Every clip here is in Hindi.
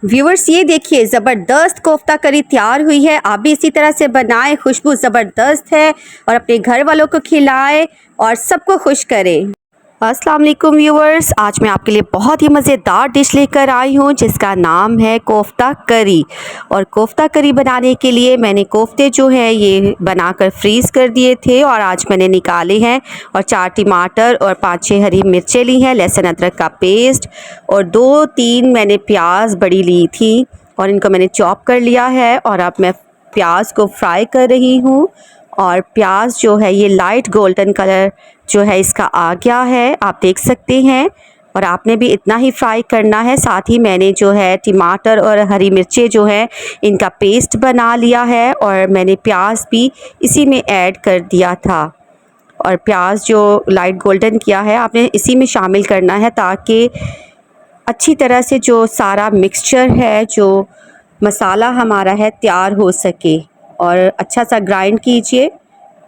व्यूअर्स ये देखिए ज़बरदस्त कोफ्ता करी तैयार हुई है। आप भी इसी तरह से बनाएं, खुशबू ज़बरदस्त है और अपने घर वालों को खिलाएं और सबको खुश करें। अस्सलाम वालेकुम व्यूअर्स, आज मैं आपके लिए बहुत ही मज़ेदार डिश लेकर आई हूँ जिसका नाम है कोफ्ता करी। और कोफ्ता करी बनाने के लिए मैंने कोफ्ते जो है ये बनाकर फ्रीज़ कर दिए थे और आज मैंने निकाले हैं। और 4 टमाटर और 5-6 हरी मिर्चें ली हैं, लहसुन अदरक का पेस्ट और 2-3 मैंने प्याज बड़ी ली थी और इनको मैंने चॉप कर लिया है। और अब मैं प्याज को फ्राई कर रही हूँ और प्याज जो है ये लाइट गोल्डन कलर जो है इसका आ गया है, आप देख सकते हैं। और आपने भी इतना ही फ्राई करना है। साथ ही मैंने जो है टमाटर और हरी मिर्चें जो है इनका पेस्ट बना लिया है और मैंने प्याज भी इसी में ऐड कर दिया था। और प्याज जो लाइट गोल्डन किया है आपने इसी में शामिल करना है ताकि अच्छी तरह से जो सारा मिक्सचर है, जो मसाला हमारा है तैयार हो सके। और अच्छा सा ग्राइंड कीजिए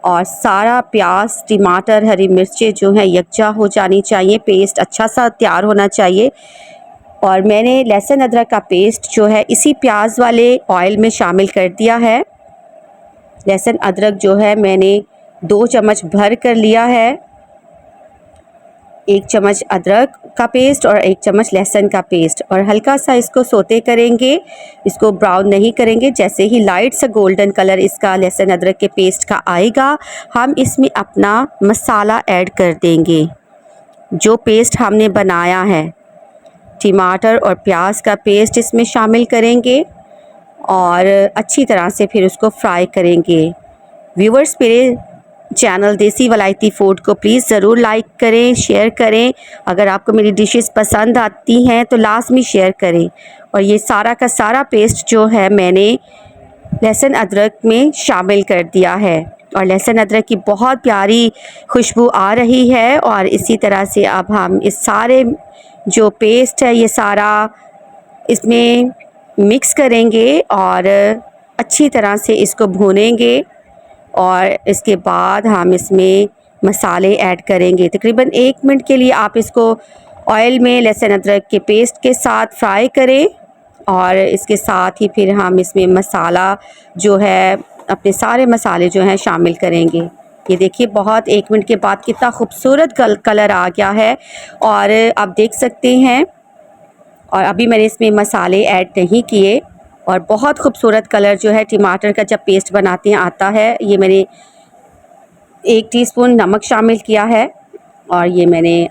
और सारा प्याज टमाटर हरी मिर्चें जो हैं यकजा हो जानी चाहिए, पेस्ट अच्छा सा तैयार होना चाहिए। और मैंने लहसुन अदरक का पेस्ट जो है इसी प्याज वाले ऑयल में शामिल कर दिया है। लहसुन अदरक जो है मैंने 2 चम्मच भर कर लिया है। 1 चम्मच अदरक का पेस्ट और 1 चम्मच लहसुन का पेस्ट और हल्का सा इसको सोते करेंगे, इसको ब्राउन नहीं करेंगे। जैसे ही लाइट सा गोल्डन कलर इसका लहसुन अदरक के पेस्ट का आएगा हम इसमें अपना मसाला ऐड कर देंगे। जो पेस्ट हमने बनाया है टमाटर और प्याज का पेस्ट इसमें शामिल करेंगे और अच्छी तरह से फिर उसको फ्राई करेंगे। व्यूवर्स, मेरे चैनल देसी वलायती फूड को प्लीज़ ज़रूर लाइक करें, शेयर करें। अगर आपको मेरी डिशेस पसंद आती हैं तो लाजमी शेयर करें। और ये सारा का सारा पेस्ट जो है मैंने लहसुन अदरक में शामिल कर दिया है और लहसुन अदरक की बहुत प्यारी खुशबू आ रही है। और इसी तरह से अब हम इस सारे जो पेस्ट है ये सारा इसमें मिक्स करेंगे और अच्छी तरह से इसको भूनेंगे। और इसके बाद हम इसमें मसाले ऐड करेंगे। तकरीबन 1 मिनट के लिए आप इसको ऑयल में लहसुन अदरक के पेस्ट के साथ फ्राई करें और इसके साथ ही फिर हम इसमें मसाला जो है अपने सारे मसाले जो हैं शामिल करेंगे। ये देखिए बहुत 1 मिनट के बाद कितना खूबसूरत कलर आ गया है और आप देख सकते हैं। और अभी मैंने इसमें मसाले ऐड नहीं किए और बहुत खूबसूरत कलर जो है टमाटर का जब पेस्ट बनाते हैं आता है। ये मैंने 1 टीस्पून नमक शामिल किया है और ये मैंने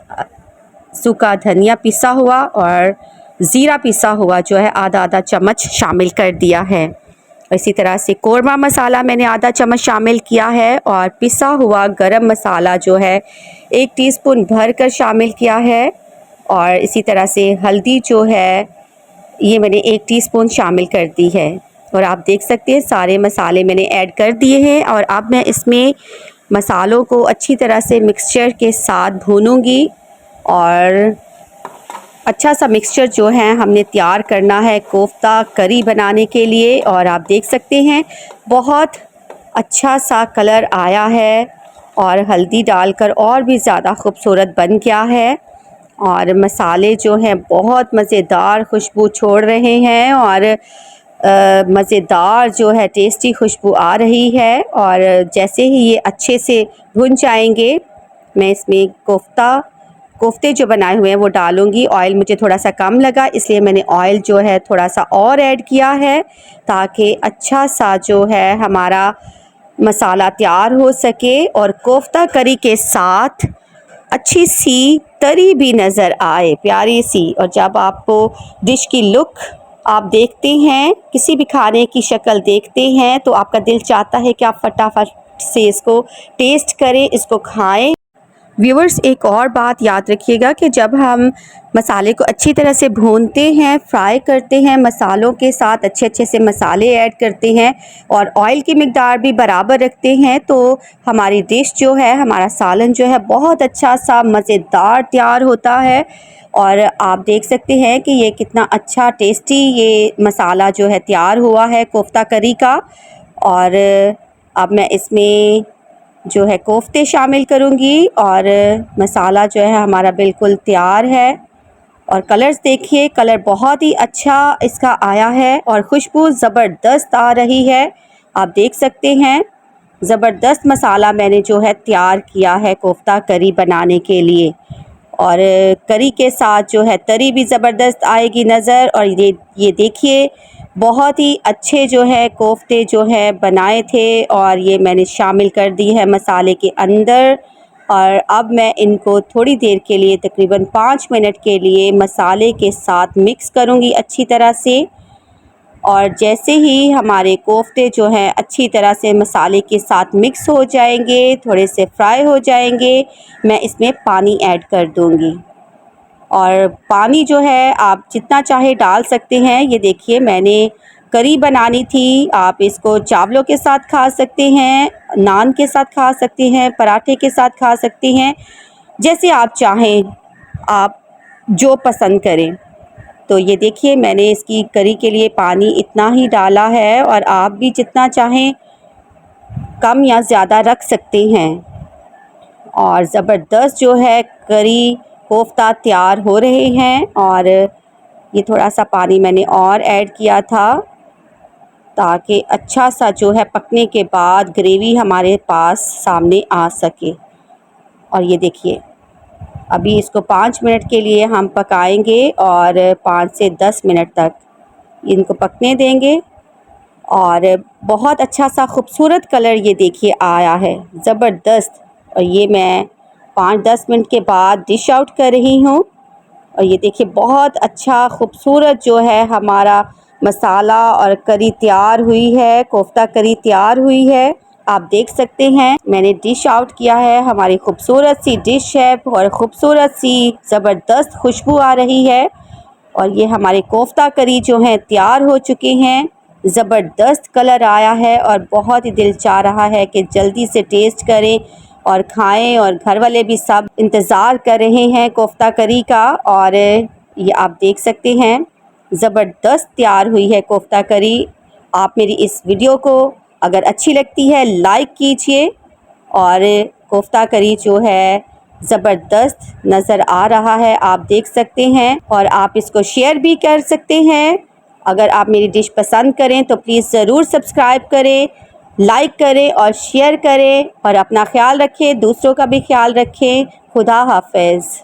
सूखा धनिया पिसा हुआ और ज़ीरा पिसा हुआ जो है आधा चम्मच शामिल कर दिया है। इसी तरह से कोरमा मसाला मैंने आधा चम्मच शामिल किया है और पिसा हुआ गरम मसाला जो है 1 टीस्पून भर कर शामिल किया है। और इसी तरह से हल्दी जो है ये मैंने 1 टीस्पून शामिल कर दी है। और आप देख सकते हैं सारे मसाले मैंने ऐड कर दिए हैं और अब मैं इसमें मसालों को अच्छी तरह से मिक्सचर के साथ भूनूंगी। और अच्छा सा मिक्सचर जो है हमने तैयार करना है कोफ्ता करी बनाने के लिए। और आप देख सकते हैं बहुत अच्छा सा कलर आया है और हल्दी डालकर और भी ज़्यादा खूबसूरत बन गया है। और मसाले जो हैं बहुत मज़ेदार खुशबू छोड़ रहे हैं और मज़ेदार जो है टेस्टी खुशबू आ रही है। और जैसे ही ये अच्छे से भुन जाएंगे मैं इसमें कोफ्ते जो बनाए हुए हैं वो डालूंगी। ऑयल मुझे थोड़ा सा कम लगा इसलिए मैंने ऑयल जो है थोड़ा सा और ऐड किया है ताकि अच्छा सा जो है हमारा मसाला तैयार हो सके और कोफ्ता करी के साथ अच्छी सी तरी भी नज़र आए, प्यारी सी। और जब आपको डिश की लुक आप देखते हैं, किसी भी खाने की शक्ल देखते हैं तो आपका दिल चाहता है कि आप फटाफट से इसको टेस्ट करें, इसको खाएं। व्यूअर्स, एक और बात याद रखिएगा कि जब हम मसाले को अच्छी तरह से भूनते हैं, फ्राई करते हैं, मसालों के साथ अच्छे से मसाले ऐड करते हैं और ऑयल की मिकदार भी बराबर रखते हैं तो हमारी डिश जो है, हमारा सालन जो है बहुत अच्छा सा मज़ेदार तैयार होता है। और आप देख सकते हैं कि ये कितना अच्छा टेस्टी ये मसाला जो है तैयार हुआ है कोफ्ता करी का। और अब मैं इसमें जो है कोफ्ते शामिल करूंगी और मसाला जो है हमारा बिल्कुल तैयार है। और कलर्स देखिए, कलर बहुत ही अच्छा इसका आया है और खुशबू ज़बरदस्त आ रही है। आप देख सकते हैं ज़बरदस्त मसाला मैंने जो है तैयार किया है कोफ्ता करी बनाने के लिए। और करी के साथ जो है तरी भी ज़बरदस्त आएगी नज़र। और ये देखिए बहुत ही अच्छे जो है कोफ्ते जो है बनाए थे और ये मैंने शामिल कर दी है मसाले के अंदर। और अब मैं इनको थोड़ी देर के लिए तकरीबन 5 मिनट के लिए मसाले के साथ मिक्स करूँगी अच्छी तरह से। और जैसे ही हमारे कोफ्ते जो हैं अच्छी तरह से मसाले के साथ मिक्स हो जाएंगे, थोड़े से फ्राई हो जाएंगे, मैं इसमें पानी ऐड कर दूंगी। और पानी जो है आप जितना चाहे डाल सकते हैं। ये देखिए मैंने करी बनानी थी, आप इसको चावलों के साथ खा सकते हैं, नान के साथ खा सकते हैं, पराठे के साथ खा सकते हैं, जैसे आप चाहें, आप जो पसंद करें। तो ये देखिए मैंने इसकी करी के लिए पानी इतना ही डाला है और आप भी जितना चाहें कम या ज़्यादा रख सकते हैं। और ज़बरदस्त जो है करी कोफ्ता तैयार हो रहे हैं। और ये थोड़ा सा पानी मैंने और ऐड किया था ताकि अच्छा सा जो है पकने के बाद ग्रेवी हमारे पास सामने आ सके। और ये देखिए अभी इसको 5 मिनट के लिए हम पकाएंगे और 5 से 10 मिनट तक इनको पकने देंगे। और बहुत अच्छा सा खूबसूरत कलर ये देखिए आया है ज़बरदस्त। और ये मैं 5-10 मिनट के बाद डिश आउट कर रही हूँ। और ये देखिए बहुत अच्छा खूबसूरत जो है हमारा मसाला और करी तैयार हुई है, कोफ्ता करी तैयार हुई है। आप देख सकते हैं मैंने डिश आउट किया है, हमारी खूबसूरत सी डिश है और ख़ूबसूरत सी ज़बरदस्त खुशबू आ रही है। और ये हमारे कोफ्ता करी जो हैं तैयार हो चुके हैं, ज़बरदस्त कलर आया है और बहुत ही दिल चाह रहा है कि जल्दी से टेस्ट करें और खाएं। और घर वाले भी सब इंतज़ार कर रहे हैं कोफ्ता करी का। और ये आप देख सकते हैं ज़बरदस्त तैयार हुई है कोफ्ता करी। आप मेरी इस वीडियो को अगर अच्छी लगती है लाइक कीजिए। और कोफ्ता करी जो है ज़बरदस्त नज़र आ रहा है, आप देख सकते हैं। और आप इसको शेयर भी कर सकते हैं। अगर आप मेरी डिश पसंद करें तो प्लीज़ ज़रूर सब्सक्राइब करें, लाइक करें और शेयर करें। और अपना ख्याल रखें, दूसरों का भी ख्याल रखें। खुदा हाफ़िज़।